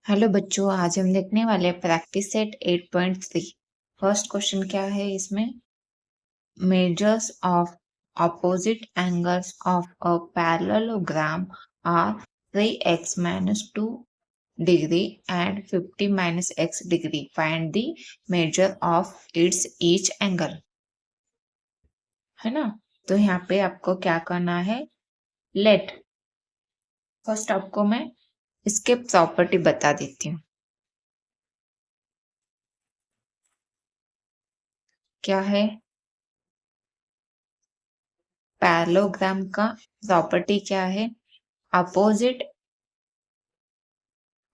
Hello बच्चों, आज हम देखने वाले हैं प्रैक्टिस सेट 8.3। फर्स्ट क्वेश्चन क्या है इसमें? Measures of opposite angles of a parallelogram are 3x minus 2 degree and 50 minus x degree. Find the measure of its each angle. है ना? तो यहाँ पे आपको क्या करना है? लेट फर्स्ट आपको मैं इसके प्रॉपर्टी बता देती हूँ। क्या है? पैरेललोग्राम का प्रॉपर्टी क्या है?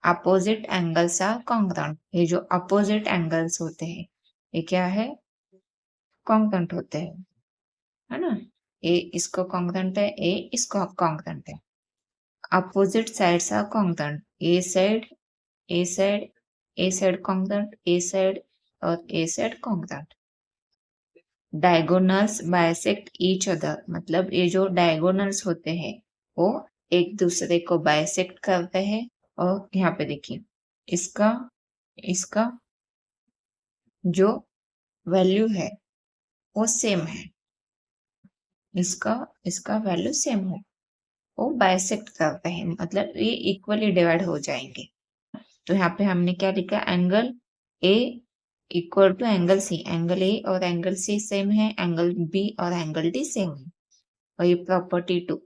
Opposite angles are congruent. ये जो अपोजिट एंगल्स होते हैं ये क्या है? कॉन्ग्रुएंट होते हैं, है ना? ए इसको कॉन्ग्रुएंट है, ए इसको कॉन्ग्रुएंट है। Opposite sides are congruent. A side congruent, A side और A side congruent. Diagonals bisect each other, मतलब ये जो डायगोनल्स होते हैं वो एक दूसरे को बाइसेक्ट करते हैं। और यहाँ पे देखिए इसका इसका जो वैल्यू है वो सेम है, इसका वैल्यू सेम है, वो बाइसेक्ट करते हैं, मतलब ये इक्वली डिवाइड हो जाएंगे। तो यहाँ पे हमने क्या लिखा? Angle A equal to angle C. Angle A और एंगल सी सेम है, एंगल बी और एंगल डी सेम है। और ये property 2,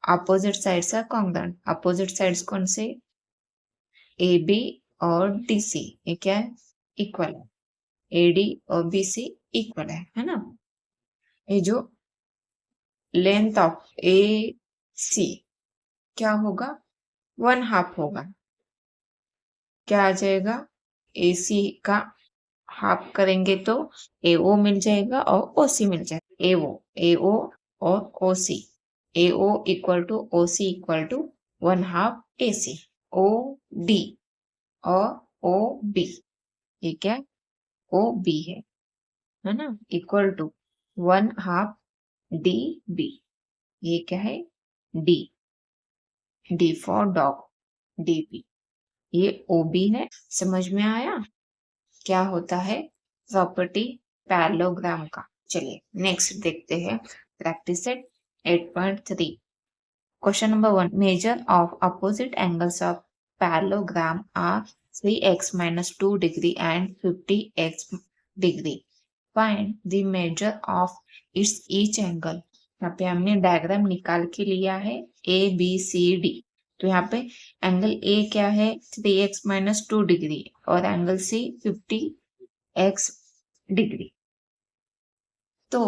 opposite sides are congruent. Opposite sides कौन से? ए बी और डी सी, ये क्या है? इक्वल है। ए डी और बी सी इक्वल है ना? ये जो लेंथ ऑफ ए सी क्या होगा? 1/2 होगा। क्या आ जाएगा? ए सी का हाफ करेंगे तो ए ओ मिल जाएगा और ओ सी मिल जाएगा। ए ओ और O C, A O equal to O C equal to 1/2 A C. O D और ओ बी, ये क्या? ओ बी है ना? इक्वल टू 1/2 डी बी, ये क्या है? D for dog, D B. ये ओ बी है। समझ में आया क्या होता है प्रॉपर्टी पैरेललोग्राम का? चलिए नेक्स्ट देखते हैं practice set 8.3। Question number 1, measure of opposite angles of parallelogram are 3x minus 2 degree and 50x degree. Find the measure of its each angle. यहाँ पे हमने डायग्राम निकाल के लिया है ए बी सी डी। तो यहाँ पे एंगल ए क्या है? 3x minus 2 degree और एंगल सी 50x डिग्री। तो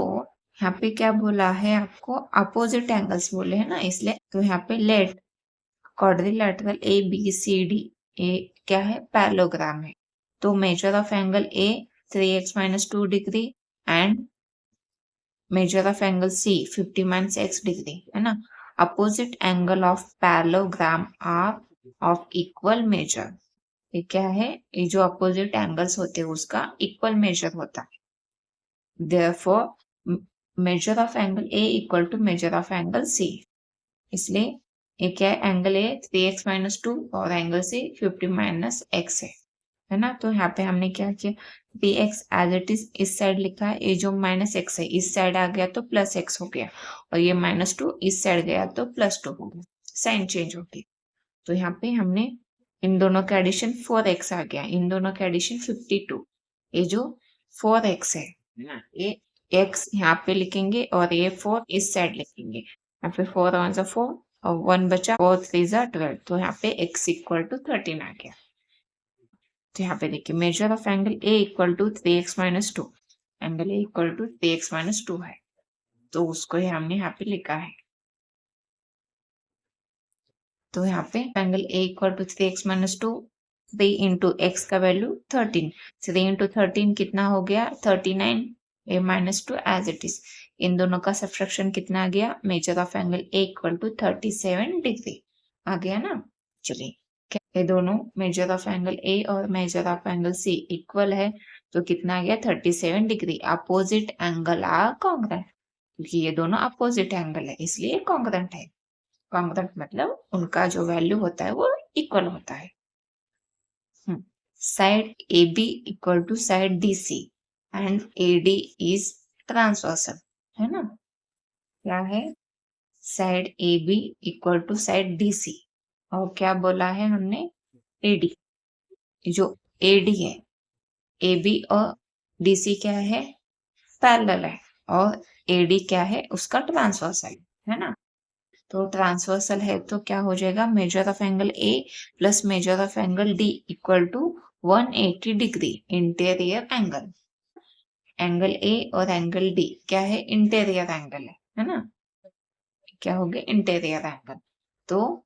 यहाँ पे क्या बोला है आपको? अपोजिट एंगल्स बोले हैं ना, इसलिए तो यहाँ पे let quadrilateral A B C D, ये क्या है? पैरेललोग्राम है। तो measure of angle A 3x minus 2 degree and measure of angle C 50 minus x degree, है ना? Opposite angle of parallelogram are of equal measure. ये क्या है? ये जो अपोजिट एंगल्स होते हैं उसका इक्वल मेजर होता है। Therefore measure of angle A equal to measure of angle C. इसलिए ये क्या है? एंगल ए 3x minus 2 और एंगल सी 50 minus x है ना? तो यहाँ पे हमने क्या किया? 3x एज इट इज इस साइड लिखा है, ये जो माइनस एक्स है इस साइड आ गया तो प्लस एक्स हो गया, और ये -2 इस साइड गया तो +2 हो गया, साइन चेंज हो गई। तो यहाँ पे हमने इन दोनों का एडिशन 4x आ गया, इन दोनों का एडिशन 52। ये जो 4x है ना, ये x यहाँ पे लिखेंगे और ये 4 इस साइड लिखेंगे। यहाँ पे 4 1 जा 4 और 1 बचा, 4 3 जा 12। तो यहाँ पे x इक्वल टू 13 आ गया। तो यहाँ पे देखिए measure of angle A equal to 3x minus 2, angle A equal to 3x minus 2 है, तो उसको ही हमने यहाँ पे लिखा है। तो यहाँ पे angle A equal to 3x minus 2, 3 into x का वैल्यू 13, 3 इंटू 13 कितना हो गया? 39, ए -2 एज इट इज। इन दोनों का सब्ट्रैक्शन कितना आ गया? Measure of angle A equal to 37 degree आ गया ना? चलिए ये दोनों मेजर ऑफ एंगल ए और measure of angle C equal है, तो कितना आ गया? 37 degree. Opposite angle are congruent, क्योंकि ये दोनों अपोजिट एंगल है इसलिए कॉन्ग्रुएंट है। कॉन्ग्रुएंट मतलब उनका जो वैल्यू होता है वो इक्वल होता है। Side A B equal to side D C and A D is transversal, है ना। क्या है? Side A B equal to side D C, और क्या बोला है हमने? एडी। जो एडी है, ए बी और डी सी क्या है? पैरेलल है, और एडी क्या है? उसका ट्रांसवर्सल है ना। तो ट्रांसवर्सल है तो क्या हो जाएगा? Measure of angle A plus measure of angle D equal to 180 degree interior angle. Angle A और एंगल डी क्या है? इंटीरियर एंगल है ना। क्या हो गया? Interior angle. तो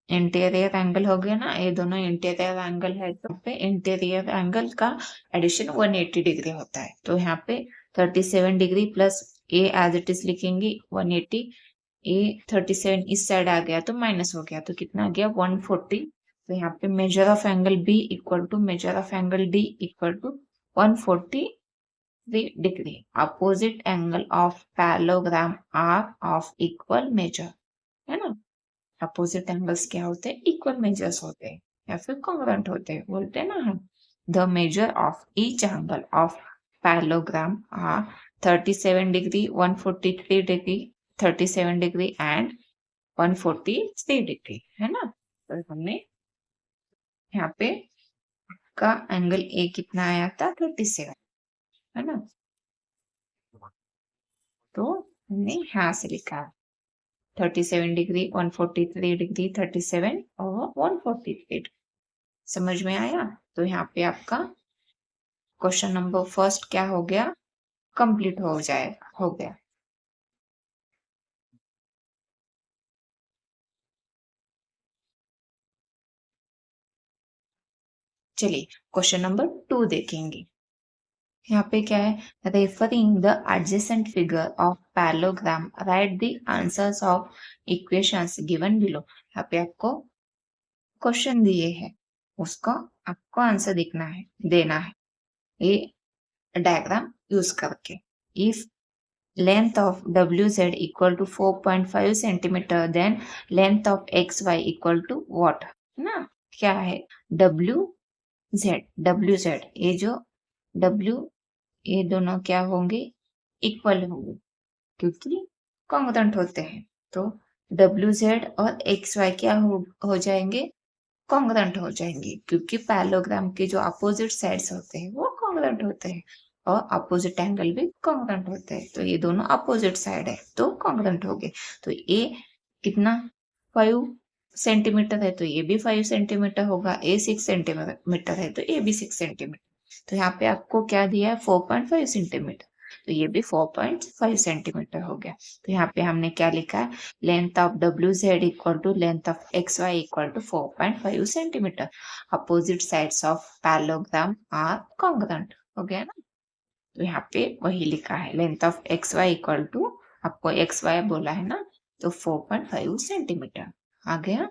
इंटीरियर एंगल हो गया ना, ये दोनों इंटीरियर एंगल है, तो पे इंटीरियर एंगल का एडिशन 180 डिग्री होता है। तो यहाँ पे 37 degree plus A as it is लिखेंगे 180, ए 37 इस साइड आ गया तो माइनस हो गया, तो कितना आ गया? 140। तो यहाँ पे measure of angle B equal to measure of angle D equal to 143 degree. Opposite angle of parallelogram are of equal measure, है ना। अपोजिट एंगल्स क्या होते हैं? इक्वल मेजर्स होते हैं या फिर कॉन्ग्रुएंट होते हैं, बोलते हैं ना हम। The measure of each angle of parallelogram are 37 degree, 143 degree, 37 degree and 143 degree, है ना। तो हमने यहाँ पे का एंगल ए कितना आया था? 37, है ना। तो हमने यहाँ से लिखा 37 डिग्री, 143 डिग्री, 37 और 143। समझ में आया? तो यहाँ पे आपका क्वेश्चन नंबर फर्स्ट क्या हो गया? कंप्लीट हो जाएगा, हो गया। चलिए क्वेश्चन नंबर 2 देखेंगे। यहाँ पे क्या है? Referring the adjacent figure of parallelogram right the answers of equations given below. यहाँ पे आपको क्वेश्चन दिए हैं, उसका आपको आंसर देना है ये डायग्राम यूज करके। If length of wz equal to 4.5 centimeter, then length of xy equal to what? ना क्या है? wz ये जो w ये दोनों क्या होंगे? इक्वल होंगे, क्योंकि कॉन्ग्रुएंट होते हैं। तो wz और xy क्या हो जाएंगे? कॉन्ग्रुएंट हो जाएंगे, क्योंकि पैरेललोग्राम के जो अपोजिट साइड्स होते हैं वो कॉन्ग्रुएंट होते हैं, और अपोजिट एंगल भी कॉन्ग्रुएंट होते हैं। तो ये दोनों अपोजिट साइड है तो कॉन्ग्रुएंट हो गए। तो ये कितना? 5 सेंटीमीटर है तो ये भी 5 सेंटीमीटर होगा। ए 6 सेंटीमीटर है तो ये भी 6 सेंटीमीटर। तो यहाँ पे आपको क्या दिया है? 4.5 सेंटीमीटर, तो ये भी 4.5 सेंटीमीटर हो गया। तो यहाँ पे हमने क्या लिखा है? Length of wz equal to length of xy equal to 4.5 centimetre. Opposite sides of parallelogram are congruent, हो गया ना। तो यहाँ पे वही लिखा है, length of xy equal to, आपको xy बोला है ना, तो 4.5 सेंटीमीटर आ गया।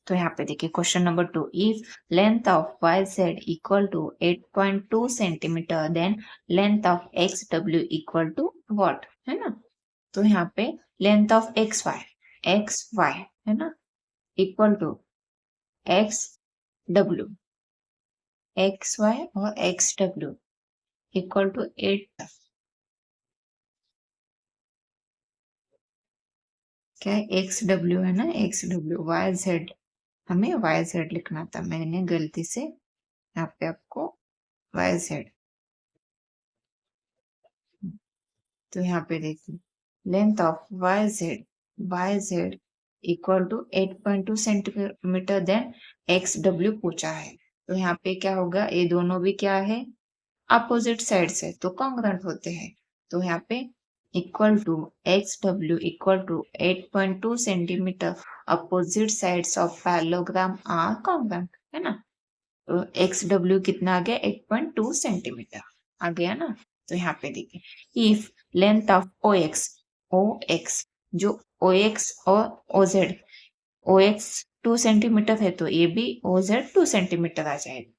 तो यहाँ पे देखिए question number 2, if length of YZ equal to 8.2 centimetre, then length of XW equal to what, है ना। तो यहाँ पे लेंथ ऑफ XY है ना, इक्वल टू XW, XY और XW इक्वल टू 8, क्या है? XW है ना, XW, YZ हमें YZ लिखना था, मैंने गलती से यहाँ पे आपको YZ। तो यहाँ पे देखिए length of YZ equal to 8.2 centimetre, then XW पूछा है। तो यहाँ पे क्या होगा? ये दोनों भी क्या है? अपोजिट साइड से, तो कॉन्ग्रुएंट होते हैं। तो यहाँ पे equal to XW equal to 8.2 centimetre, opposite sides of parallelogram are congruent, है ना। तो XW कितना आ गया? 8.2 सेंटीमीटर आ गया ना। तो यहाँ पे देखिए, इफ लेंथ ऑफ OX जो OX और OX 2 सेंटीमीटर है तो ये भी OZ 2 सेंटीमीटर आ जाएगा।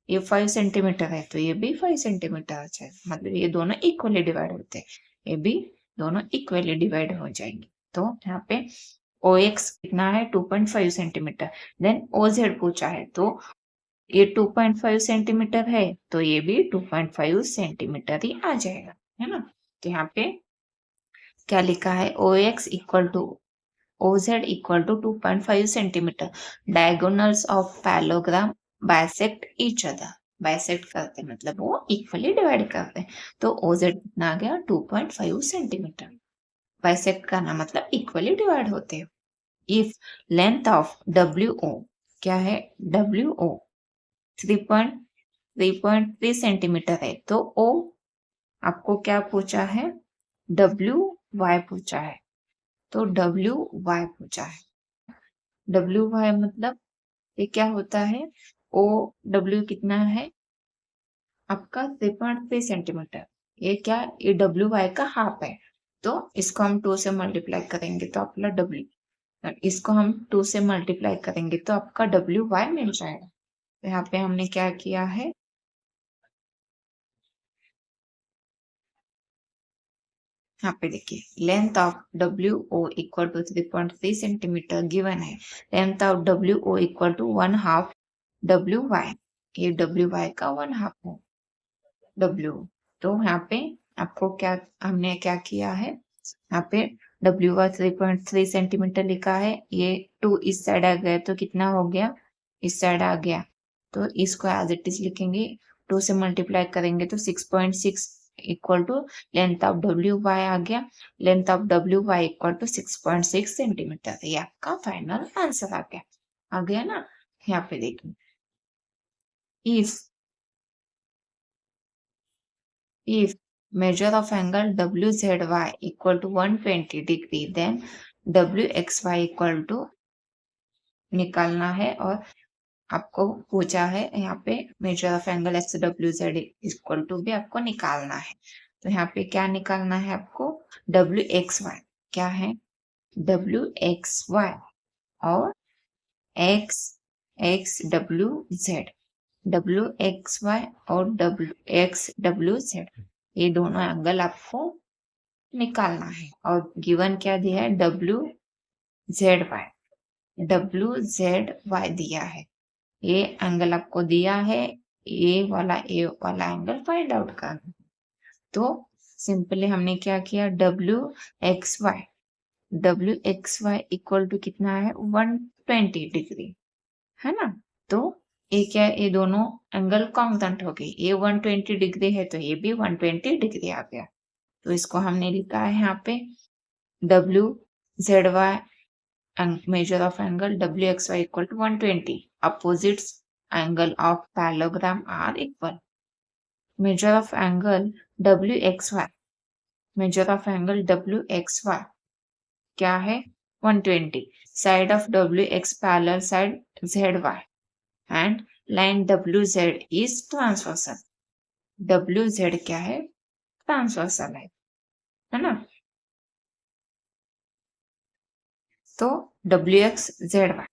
ये 5 सेंटीमीटर है तो ये भी 5 सेंटीमीटर आ जाएगा, मतलब ये दोनों इक्वली डिवाइड होते हैं। ये भी दोनों इक्वली डिवाइड हो जाएंगे। तो यहाँ पे OX कितना है 2.5 सेंटीमीटर, देन OZ पूछा है तो ये 2.5 सेंटीमीटर है तो ये भी 2.5 सेंटीमीटर ही आ जाएगा, है ना। तो यहाँ पे क्या लिखा है OX equal to OZ equal to 2.5 centimetre, diagonals of parallelogram bisect each other, bisect करते मतलब वो इक्वली डिवाइड करते हैं। तो OZ कितना आ गया 2.5 सेंटीमीटर, बाइसेक्ट करना मतलब इक्वली डिवाइड होते हैं। इफ लेंथ ऑफ WO क्या है WO 3.3 सेंटीमीटर है तो O आपको क्या पूछा है WY पूछा है, तो WY पूछा है। WY मतलब ये क्या होता है OW कितना है आपका 3.3 सेंटीमीटर, ये क्या ये WY का हाफ है, तो इसको हम 2 से मल्टीप्लाई करेंगे तो आपका W, इसको हम 2 से मल्टीप्लाई करेंगे तो आपका WY मिल जाएगा। तो यहाँ पे हमने क्या किया है यहाँ पे देखिए length of WO equal to 3.3 centimetre given है, length of WO equal to 1/2 WY, ये WY का 1/2 है W। तो यहाँ पे आपको क्या हमने क्या किया है यहाँ पे W का 3.3 सेंटीमीटर लिखा है, ये 2 इस साइड आ गया तो कितना हो गया इस साइड आ गया, तो इसको एज इट इज लिखेंगे 2 से मल्टीप्लाई करेंगे तो 6.6 equal to length of WY आ गया, length of WY equal to 6.6 centimetre, ये आपका फाइनल आंसर आ गया ना। यहाँ पे देखिए if measure of angle WZY equal to 120 degree then WXY equal to निकालना है, और आपको पूछा है यहाँ पे measure of angle XWZ equal to भी आपको निकालना है। तो यहाँ पे क्या निकालना है आपको WXY क्या है WXY और XWZ, WXY और XWZ ये दोनों एंगल आपको निकालना है, और गिवन क्या दिया है WZY दिया है, ये एंगल आपको दिया है, ए वाला एंगल फाइंड आउट करना। तो सिंपली हमने क्या किया WXY इक्वल टू कितना है 120 डिग्री, है ना। तो ये क्या ये दोनों एंगल कांस्टेंट हो गए, ये 120 डिग्री है तो ये भी 120 डिग्री आ गया। तो इसको हमने लिखा है यहाँ पे WZY measure of angle WXY equal to 120. Opposites angle of parallelogram are equal. Measure of angle WXY. Measure of angle WXY क्या है 120. Side of WX parallel side ZY. And line WZ is transversal. WZ क्या है transversal है ना। तो WXZY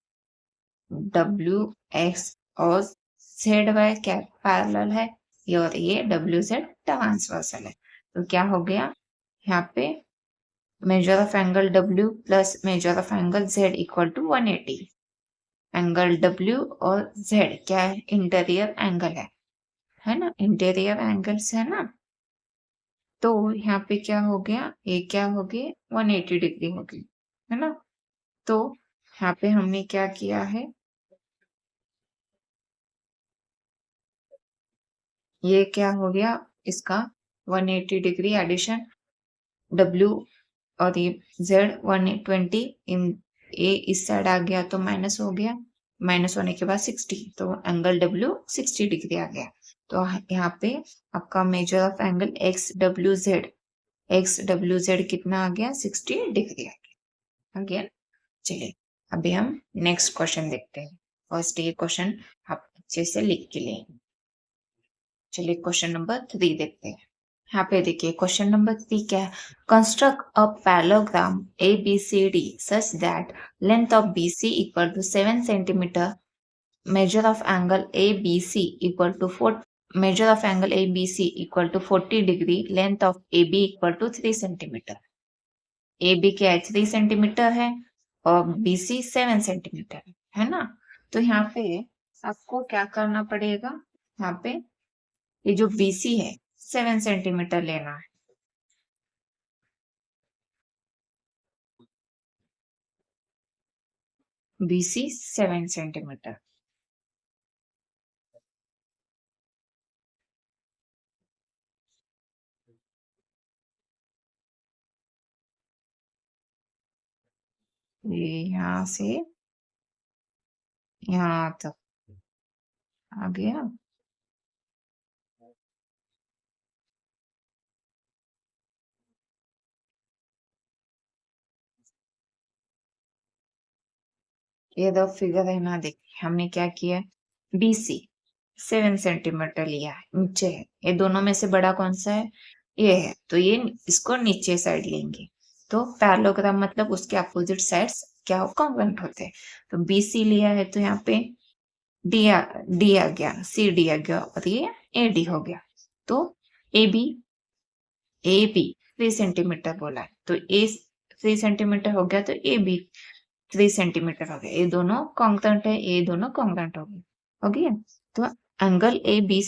WX और ZY क्या parallel है ये, और ये WZ ट्रांसवर्सल है। तो क्या हो गया यहाँ पे measure of angle W plus measure of angle Z equal to 180। Angle W और Z क्या है इंटीरियर एंगल है ना, इंटीरियर एंगल्स है ना। तो यहाँ पे क्या हो गया ये क्या हो गया 180 डिग्री हो गई है ना। तो यहाँ पे हमने क्या किया है ये क्या हो गया इसका 180 डिग्री एडिशन W और ये Z 120 इन ए इस साइड आ गया तो माइनस हो गया, माइनस होने के बाद 60 तो एंगल W 60 डिग्री आ गया। तो यहाँ पे आपका मेजर ऑफ एंगल XWZ कितना आ गया 60 डिग्री आ गया। चलिए अभी हम नेक्स्ट क्वेश्चन देखते हैं। फर्स्ट ये क्वेश्चन आप अच्छे से लिख के लेंगे। चलिए क्वेश्चन नंबर 3 देखते हैं। यहाँ पे देखिए क्वेश्चन नंबर 3 क्या है, construct a parallelogram ABCD such that length of BC equal to 7 centimetre, measure of angle ABC equal to 40 degree, length of AB equal to 3 centimeter. A B क्या है 3 centimetre है और बी सी 7 सेंटीमीटर है ना। तो यहाँ पे आपको क्या करना पड़ेगा, यहाँ पे ये जो बी सी है 7 सेंटीमीटर लेना है। B C 7 centimetre. ये यहाँ से यहाँ तक आ गया। ये दो फिगर है ना, देखिए हमने क्या किया, बी सी 7 सेंटीमीटर लिया है, नीचे है, ये दोनों में से बड़ा कौन सा है, ये है, तो ये इसको नीचे साइड लेंगे। तो पैरेललोग्राम मतलब उसके अपोजिट साइड्स क्या हो, कॉन्ग्रुएंट होते हैं। तो बी सी लिया है तो यहाँ पे डी आ गया, सी डी आ गया और ये ए डी हो गया। तो ए बी 3 सेंटीमीटर बोला है, तो ए 3 सेंटीमीटर हो गया, तो ए बी 3 सेंटीमीटर हो गया। ये दोनों कॉन्ग्रुएंट है, ये दोनों कॉन्ग्रुएंट हो गए, हो गया। तो एंगल ए बी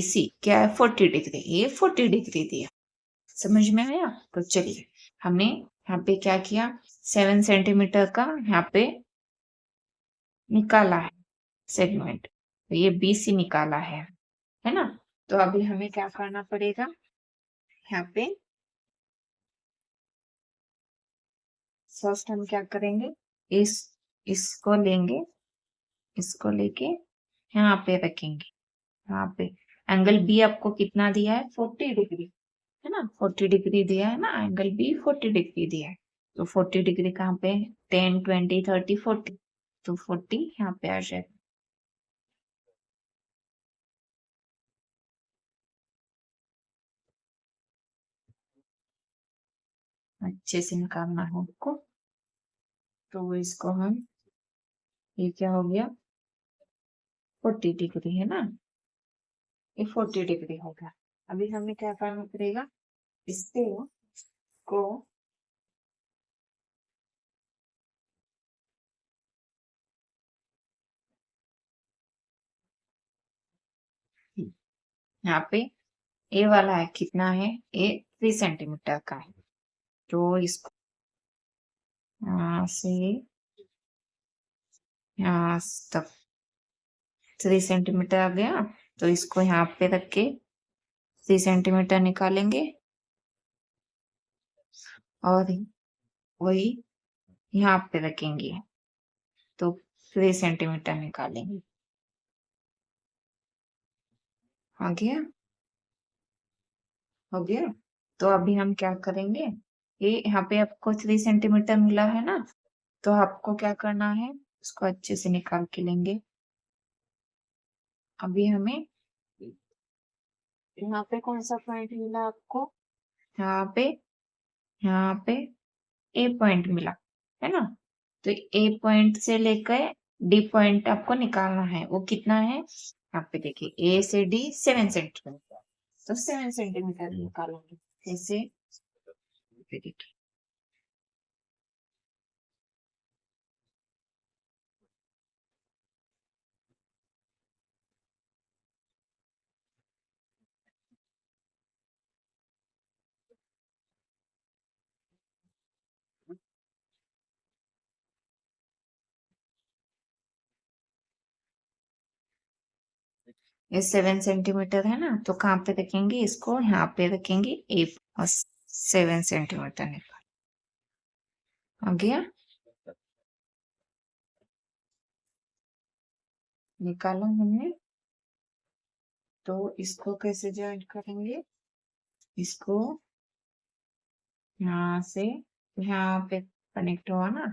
सी क्या है 40 डिग्री, ये 40 डिग्री दिया। समझ में आया। तो चलिए हमने यहाँ पे क्या किया, 7 सेंटीमीटर का यहाँ पे निकाला है सेगमेंट, तो ये बी सी निकाला है ना। तो अभी हमें क्या करना पड़ेगा, यहाँ पे फर्स्ट हम क्या करेंगे, इस इसको लेंगे, इसको लेके यहाँ पे रखेंगे। यहाँ पे एंगल बी आपको कितना दिया है 40 डिग्री, है ना, 40 डिग्री दिया है ना, एंगल बी 40 डिग्री दिया है। तो 40 डिग्री कहाँ पे, 10 20 30 40, तो 40 यहाँ पे आ जाएगा। अच्छे से निकालना है आपको। तो इसको हम, ये क्या हो गया 40 डिग्री है ना, ये 40 डिग्री हो गया। अभी हमें क्या करना पड़ेगा, इसको को यहाँ पे ए वाला है कितना है, ए 3 सेंटीमीटर का है, तो इसको यहाँ से यहाँ तक 3 सेंटीमीटर आ गया। तो इसको यहाँ पे रख के 3 सेंटीमीटर निकालेंगे और वही यहाँ पे रखेंगे, तो 3 सेंटीमीटर निकालेंगे। आ गया, हो गया। तो अभी हम क्या करेंगे, ये यहाँ पे आपको 3 सेंटीमीटर मिला है ना, तो आपको क्या करना है, इसको अच्छे से निकाल के लेंगे। अभी हमें यहाँ पे कौन सा पॉइंट मिला आपको, यहाँ पे यहाँ पे ए पॉइंट मिला है ना। तो ए पॉइंट से लेकर डी पॉइंट आपको निकालना है, वो कितना है, यहाँ पे देखिए ए से डी 7 सेंटीमीटर, तो 7 सेंटीमीटर निकालेंगे कैसे, देखिए ये 7 सेंटीमीटर है ना, तो कहाँ पे रखेंगे इसको, यहाँ पे रखेंगे ए और 7 सेंटीमीटर निकाल, आ गया, निकाला हमने। तो इसको कैसे ज्वाइन करेंगे, इसको यहाँ से यहाँ पे कनेक्ट हुआ ना,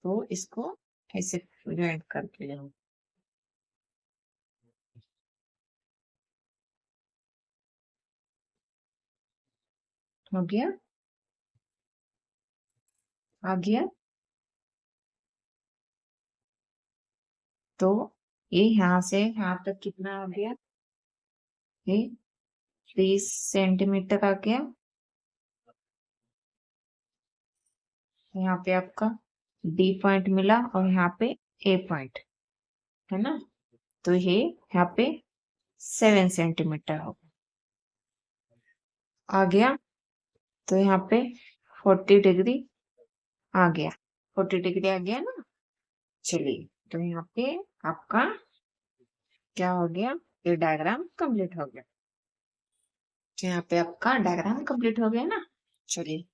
तो इसको ऐसे ज्वाइन करके लेंगे। हो गया, आ गया। तो ये यहाँ से यहाँ तक कितना आ गया, ये 30 सेंटीमीटर आ गया। यहाँ पे आपका डी पॉइंट मिला और यहाँ पे ए पॉइंट है ना, तो ये यहाँ पे 7 सेंटीमीटर होगा। आ गया, तो यहाँ पे 40 डिग्री आ गया, 40 डिग्री आ गया ना। चलिए, तो यहाँ पे आपका क्या हो गया, ये डायग्राम कंप्लीट हो गया। तो यहाँ पे आपका डायग्राम कंप्लीट हो गया ना। चलिए